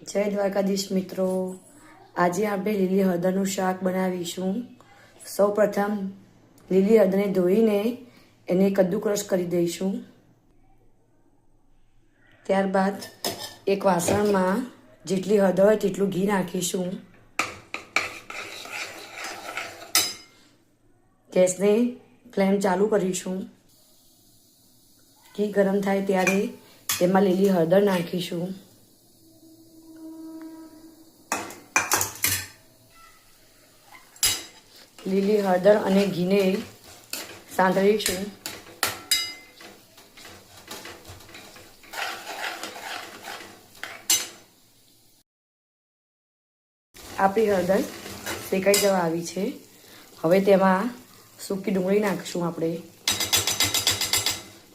જય દ્વારકાધીશ મિત્રો, આજે આપણે લીલી હળદરનું શાક બનાવીશું। સૌપ્રથમ લીલી હળદરને ધોઈને એને કદ્દુકસ કરી દઈશું। ત્યારબાદ એક વાસણમાં જેટલી હળદર હોય તેટલું ઘી નાખીશું। ગેસને ફ્લેમ ચાલુ કરીશું। ઘી ગરમ થાય ત્યારે તેમાં લીલી હળદર નાખીશું। લીલી હળદર અને ઘીને સાંતળીશું। આપણી હળદર શેકાઈ જવા આવી છે। હવે તેમાં સૂકી ડુંગળી નાખીશું। આપણે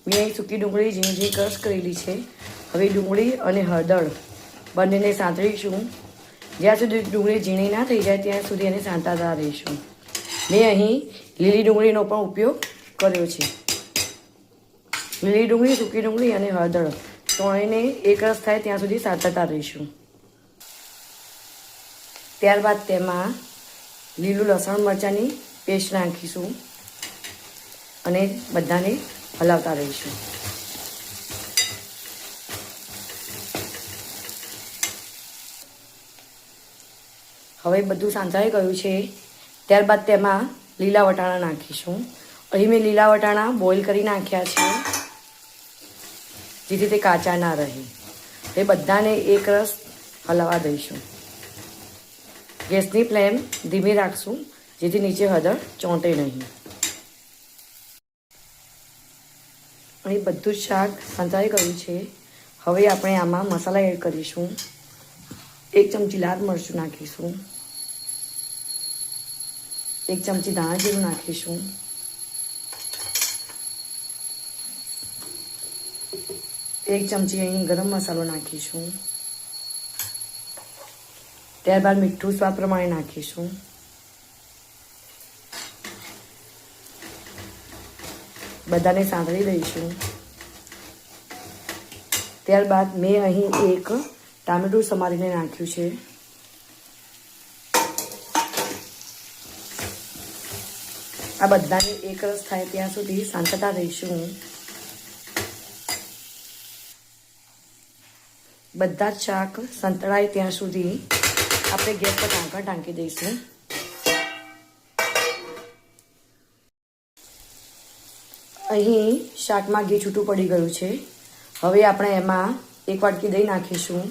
મેં અહીં સૂકી ડુંગળી ઝીણી ઝીણી ક્રશ કરેલી છે। હવે ડુંગળી અને હળદર બંનેને સાંતળીશું। જ્યાં સુધી ડુંગળી ઝીણી ના થઈ જાય ત્યાં સુધી એને સાંતળતા રહીશું। મેં અહીં લીલી ડુંગળીનો પણ ઉપયોગ કર્યો છે। લીલી ડુંગળી, સૂકી ડુંગળી અને હળદર ત્રણેયને એક રસ થાય ત્યાં સુધી સાંતળતા રહીશું। ત્યારબાદ તેમાં લીલું લસણ મરચાંની પેસ્ટ નાખીશું અને બધાને હલાવતા રહીશું। હવે બધું સાંતળાઈ ગયું છે। ત્યારબાદ તેમાં લીલા વટાણા નાખીશું। અહીં મેં લીલા વટાણા બોઇલ કરી નાખ્યા છે જેથી તે કાચા ના રહે। એ બધાને એક રસ હલાવવા દઈશું। ગેસની ફ્લેમ ધીમી રાખશું જેથી નીચે હળદર ચોંટે નહીં। અહીં બધું જ શાક સંતળાઈ ગયું છે। હવે આપણે આમાં મસાલા એડ કરીશું। 1 ચમચી લાલ મરચું નાખીશું। 1 ચમચી ધાણા જીરું નાખીશું। 1 ચમચી અહીં ગરમ મસાલો નાખીશું। ત્યારબાદ મીઠું સ્વાદ પ્રમાણે નાખીશું। બધાને સાંતળી દઈશું। ત્યારબાદ મેં અહીં એક ટામેટું સમારીને નાખ્યું છે। આ બધાને એક રસ થાય ત્યાં સુધી સાંતળતા રહીશું। બધા જ શાક સંતળાય ત્યાં સુધી આપણે ગેસ પર ઢાંકણ ઢાંકી દઈશું। અહીં શાકમાં ઘી છૂટું પડી ગયું છે। હવે આપણે એમાં 1 વાટકી દહીં નાખીશું।